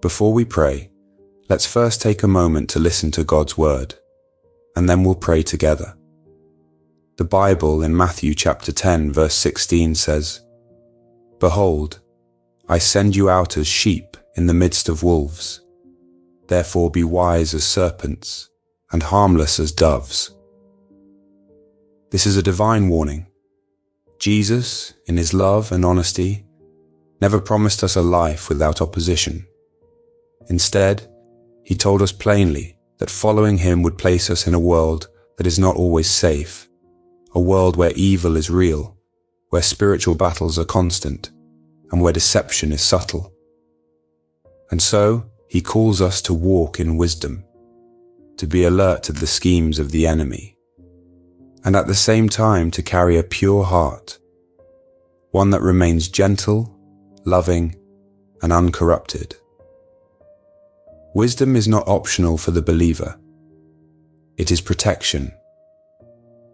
Before we pray, let's first take a moment to listen to God's word, and then we'll pray together. The Bible in Matthew chapter 10 verse 16 says, "Behold, I send you out as sheep in the midst of wolves. Therefore be wise as serpents and harmless as doves." This is a divine warning. Jesus, in his love and honesty, never promised us a life without opposition. Instead, he told us plainly that following him would place us in a world that is not always safe, a world where evil is real, where spiritual battles are constant, and where deception is subtle. And so, he calls us to walk in wisdom, to be alert to the schemes of the enemy, and at the same time to carry a pure heart, one that remains gentle, loving, and uncorrupted. Wisdom is not optional for the believer. It is protection.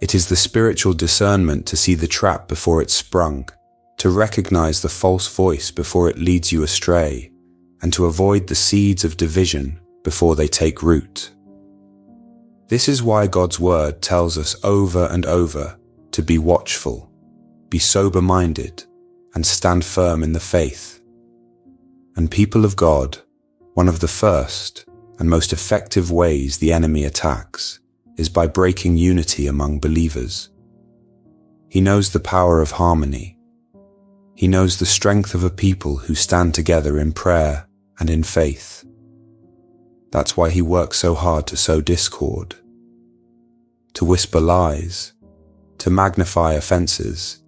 It is the spiritual discernment to see the trap before it's sprung, to recognize the false voice before it leads you astray, and to avoid the seeds of division before they take root. This is why God's word tells us over and over to be watchful, be sober-minded, and stand firm in the faith. And people of God, one of the first and most effective ways the enemy attacks is by breaking unity among believers. He knows the power of harmony. He knows the strength of a people who stand together in prayer and in faith. That's why he works so hard to sow discord, to whisper lies, to magnify offenses,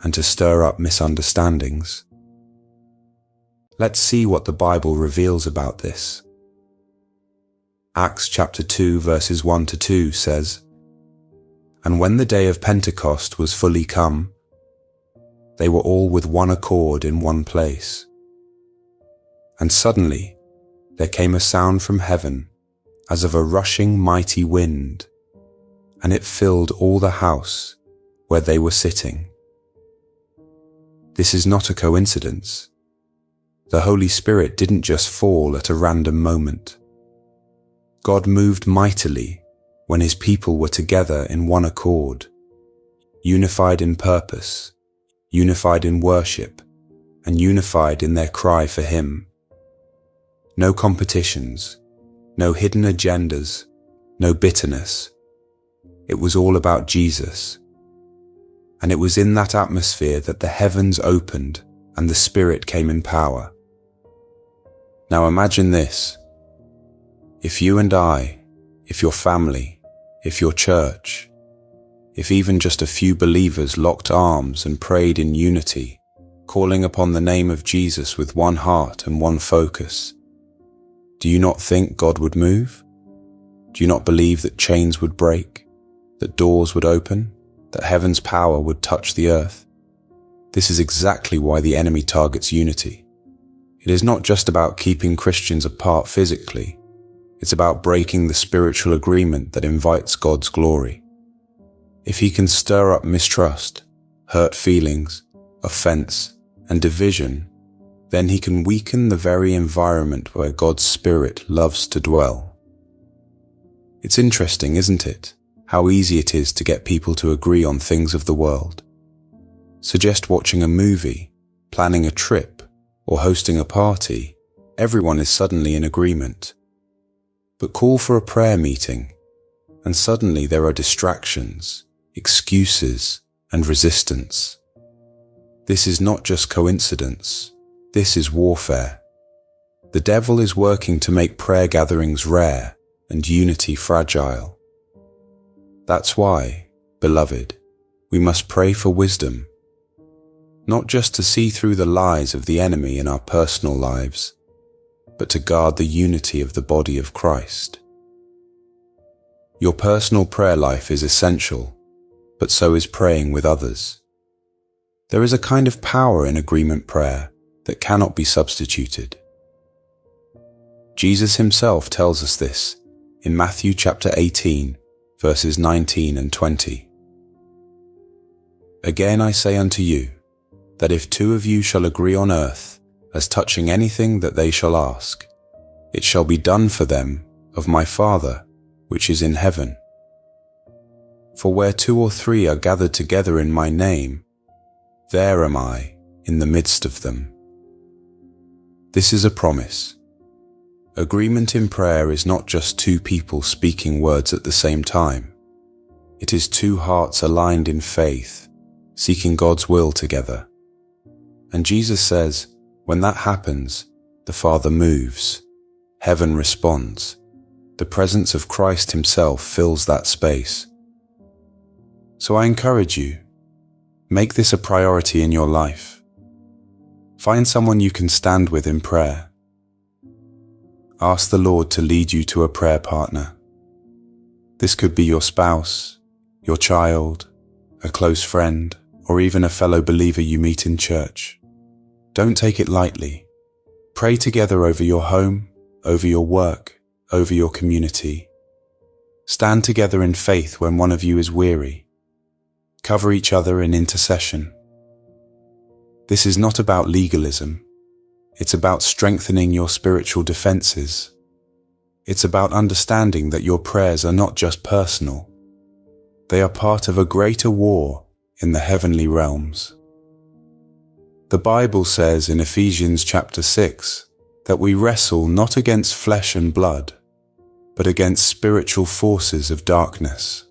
and to stir up misunderstandings. Let's see what the Bible reveals about this. Acts chapter 2 verses 1 to 2 says, "And when the day of Pentecost was fully come, they were all with one accord in one place. And suddenly there came a sound from heaven as of a rushing mighty wind, and it filled all the house where they were sitting." This is not a coincidence. The Holy Spirit didn't just fall at a random moment. God moved mightily when his people were together in one accord, unified in purpose, unified in worship, and unified in their cry for him. No competitions, no hidden agendas, no bitterness. It was all about Jesus. And it was in that atmosphere that the heavens opened and the Spirit came in power. Now imagine this. If you and I, if your family, if your church, if even just a few believers locked arms and prayed in unity, calling upon the name of Jesus with one heart and one focus, do you not think God would move? Do you not believe that chains would break, that doors would open, that heaven's power would touch the earth? This is exactly why the enemy targets unity. It is not just about keeping Christians apart physically. It's about breaking the spiritual agreement that invites God's glory. If he can stir up mistrust, hurt feelings, offense, and division, then he can weaken the very environment where God's Spirit loves to dwell. It's interesting, isn't it, how easy it is to get people to agree on things of the world. Suggest watching a movie, planning a trip, or hosting a party, everyone is suddenly in agreement. But call for a prayer meeting, and suddenly there are distractions, excuses, and resistance. This is not just coincidence, this is warfare. The devil is working to make prayer gatherings rare and unity fragile. That's why, beloved, we must pray for wisdom, not just to see through the lies of the enemy in our personal lives, but to guard the unity of the body of Christ. Your personal prayer life is essential, but so is praying with others. There is a kind of power in agreement prayer that cannot be substituted. Jesus himself tells us this in Matthew chapter 18, verses 19 and 20. "Again I say unto you, that if two of you shall agree on earth as touching anything that they shall ask, it shall be done for them of my Father which is in heaven. For where 2 or 3 are gathered together in my name, there am I in the midst of them. This is a promise. Agreement in prayer is not just 2 people speaking words at the same time. It is 2 hearts aligned in faith, seeking God's will together. And Jesus says, when that happens, the Father moves, heaven responds, the presence of Christ Himself fills that space. So I encourage you, make this a priority in your life. Find someone you can stand with in prayer. Ask the Lord to lead you to a prayer partner. This could be your spouse, your child, a close friend, or even a fellow believer you meet in church. Don't take it lightly. Pray together over your home, over your work, over your community. Stand together in faith when one of you is weary. Cover each other in intercession. This is not about legalism. It's about strengthening your spiritual defenses. It's about understanding that your prayers are not just personal. They are part of a greater war in the heavenly realms. The Bible says in Ephesians chapter 6 that we wrestle not against flesh and blood, but against spiritual forces of darkness.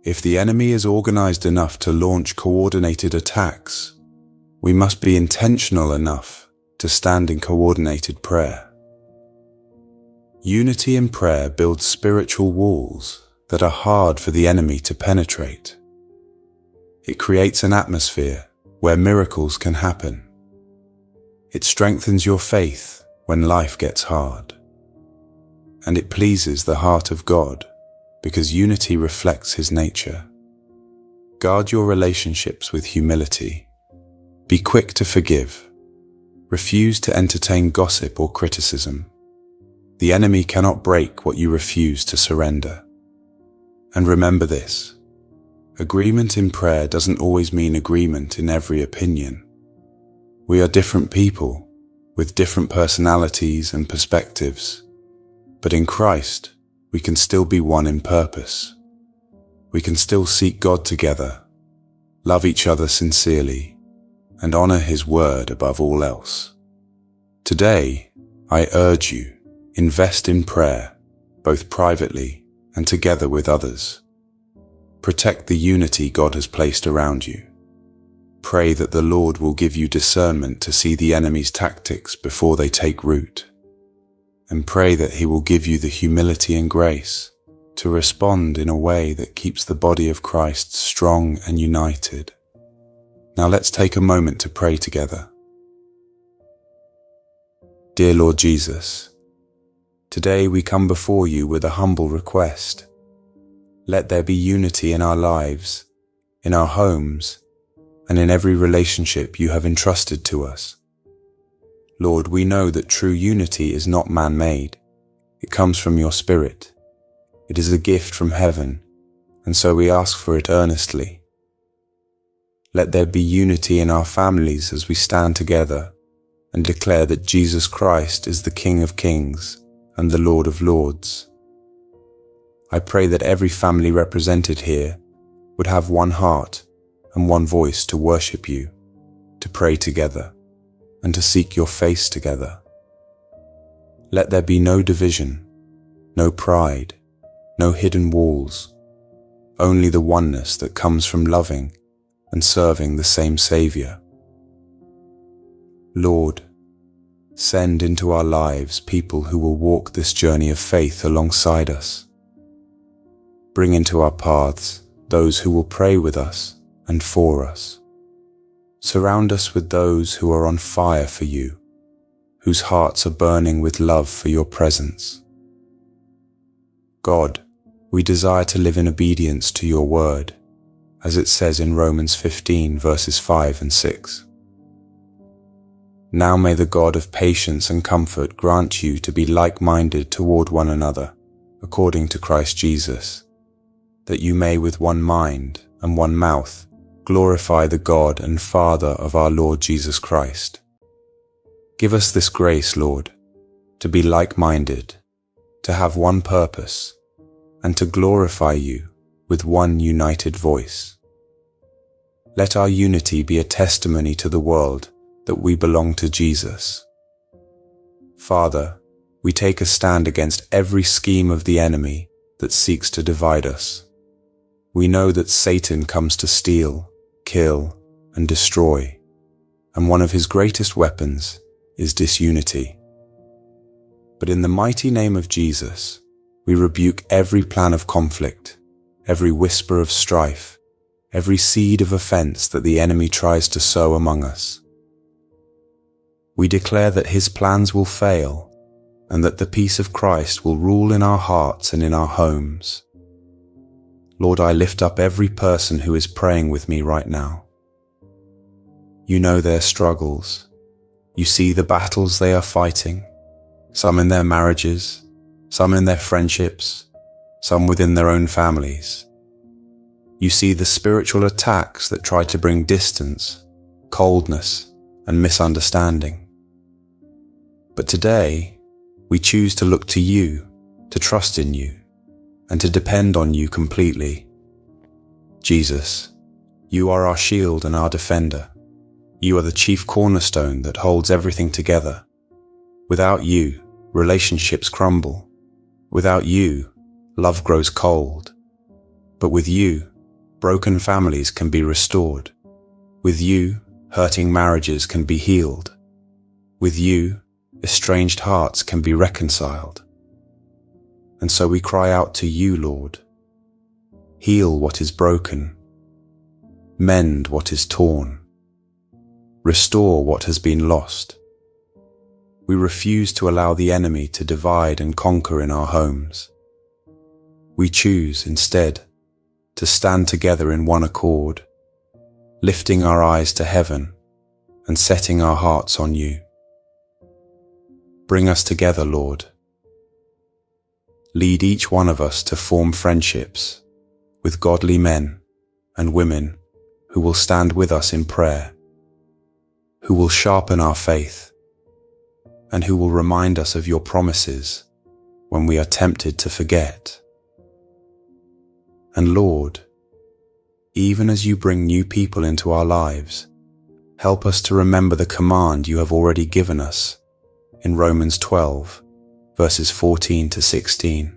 If the enemy is organized enough to launch coordinated attacks, we must be intentional enough to stand in coordinated prayer. Unity in prayer builds spiritual walls that are hard for the enemy to penetrate. It creates an atmosphere where miracles can happen. It strengthens your faith when life gets hard. And it pleases the heart of God because unity reflects His nature. Guard your relationships with humility. Be quick to forgive. Refuse to entertain gossip or criticism. The enemy cannot break what you refuse to surrender. And remember this, agreement in prayer doesn't always mean agreement in every opinion. We are different people with different personalities and perspectives, but in Christ, we can still be one in purpose. We can still seek God together, love each other sincerely, and honor His word above all else. Today, I urge you, invest in prayer, both privately and together with others. Protect the unity God has placed around you. Pray that the Lord will give you discernment to see the enemy's tactics before they take root. And pray that He will give you the humility and grace to respond in a way that keeps the body of Christ strong and united. Now let's take a moment to pray together. Dear Lord Jesus, today we come before you with a humble request. Let there be unity in our lives, in our homes, and in every relationship you have entrusted to us. Lord, we know that true unity is not man-made. It comes from your Spirit. It is a gift from heaven, and so we ask for it earnestly. Let there be unity in our families as we stand together and declare that Jesus Christ is the King of Kings and the Lord of Lords. I pray that every family represented here would have one heart and one voice to worship you, to pray together, and to seek your face together. Let there be no division, no pride, no hidden walls, only the oneness that comes from loving and serving the same Savior. Lord, send into our lives people who will walk this journey of faith alongside us. Bring into our paths those who will pray with us and for us. Surround us with those who are on fire for you, whose hearts are burning with love for your presence. God, we desire to live in obedience to your word, as it says in Romans 15 verses 5 and 6. Now may the God of patience and comfort grant you to be like-minded toward one another, according to Christ Jesus, that you may with one mind and one mouth glorify the God and Father of our Lord Jesus Christ. Give us this grace, Lord, to be like-minded, to have one purpose, and to glorify you with one united voice. Let our unity be a testimony to the world that we belong to Jesus. Father, we take a stand against every scheme of the enemy that seeks to divide us. We know that Satan comes to steal, kill, and destroy, and one of his greatest weapons is disunity. But in the mighty name of Jesus, we rebuke every plan of conflict, every whisper of strife, every seed of offense that the enemy tries to sow among us. We declare that his plans will fail, and that the peace of Christ will rule in our hearts and in our homes. Lord, I lift up every person who is praying with me right now. You know their struggles. You see the battles they are fighting, some in their marriages, some in their friendships, some within their own families. You see the spiritual attacks that try to bring distance, coldness, and misunderstanding. But today, we choose to look to you, to trust in you, and to depend on you completely. Jesus, you are our shield and our defender. You are the chief cornerstone that holds everything together. Without you, relationships crumble. Without you, love grows cold. But with you, broken families can be restored. With you, hurting marriages can be healed. With you, estranged hearts can be reconciled. And so we cry out to you, Lord. Heal what is broken. Mend what is torn. Restore what has been lost. We refuse to allow the enemy to divide and conquer in our homes. We choose, instead, to stand together in one accord, lifting our eyes to heaven and setting our hearts on you. Bring us together, Lord. Lead each one of us to form friendships with godly men and women who will stand with us in prayer, who will sharpen our faith, and who will remind us of your promises when we are tempted to forget. And Lord, even as you bring new people into our lives, help us to remember the command you have already given us in Romans 12, verses 14 to 16.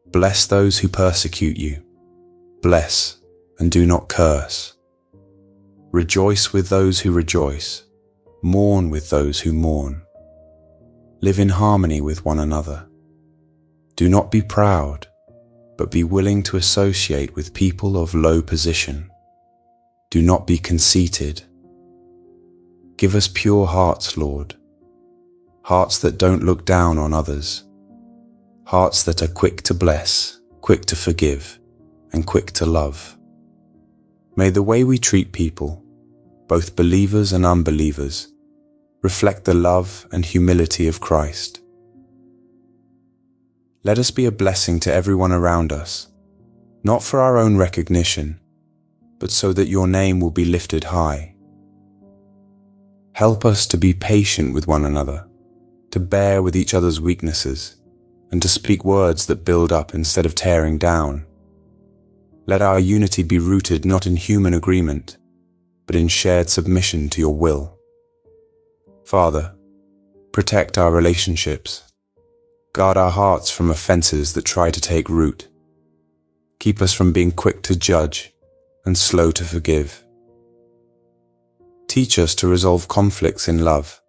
Bless those who persecute you. Bless and do not curse. Rejoice with those who rejoice. Mourn with those who mourn. Live in harmony with one another. Do not be proud, but be willing to associate with people of low position. Do not be conceited. Give us pure hearts, Lord. Hearts that don't look down on others. Hearts that are quick to bless, quick to forgive, and quick to love. May the way we treat people, both believers and unbelievers, reflect the love and humility of Christ. Let us be a blessing to everyone around us, not for our own recognition, but so that your name will be lifted high. Help us to be patient with one another, to bear with each other's weaknesses, and to speak words that build up instead of tearing down. Let our unity be rooted not in human agreement, but in shared submission to your will. Father, protect our relationships. Guard our hearts from offenses that try to take root. Keep us from being quick to judge and slow to forgive. Teach us to resolve conflicts in love,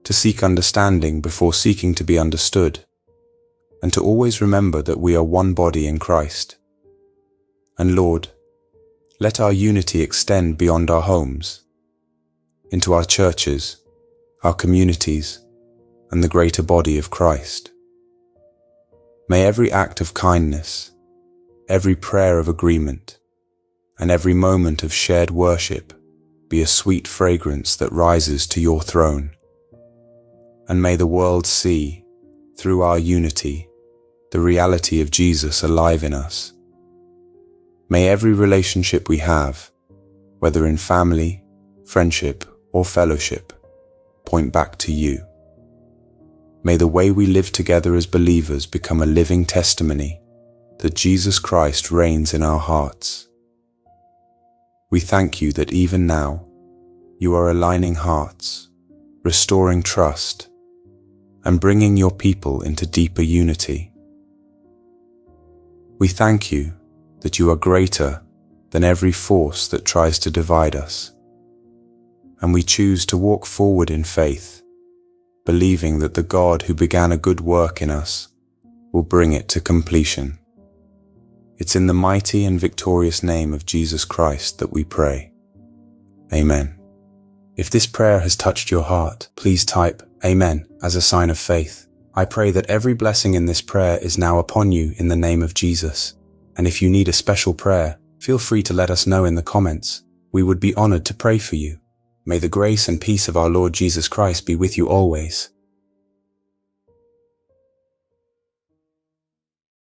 to seek understanding before seeking to be understood, and to always remember that we are one body in Christ. And Lord, let our unity extend beyond our homes, into our churches, our communities, and the greater body of Christ. May every act of kindness, every prayer of agreement, and every moment of shared worship be a sweet fragrance that rises to your throne. And may the world see, through our unity, the reality of Jesus alive in us. May every relationship we have, whether in family, friendship, or fellowship, point back to you. May the way we live together as believers become a living testimony that Jesus Christ reigns in our hearts. We thank you that even now, you are aligning hearts, restoring trust, and bringing your people into deeper unity. We thank you that you are greater than every force that tries to divide us, and we choose to walk forward in faith, believing that the God who began a good work in us will bring it to completion. It's in the mighty and victorious name of Jesus Christ that we pray. Amen. If this prayer has touched your heart, please type Amen as a sign of faith. I pray that every blessing in this prayer is now upon you in the name of Jesus. And if you need a special prayer, feel free to let us know in the comments. We would be honored to pray for you. May the grace and peace of our Lord Jesus Christ be with you always.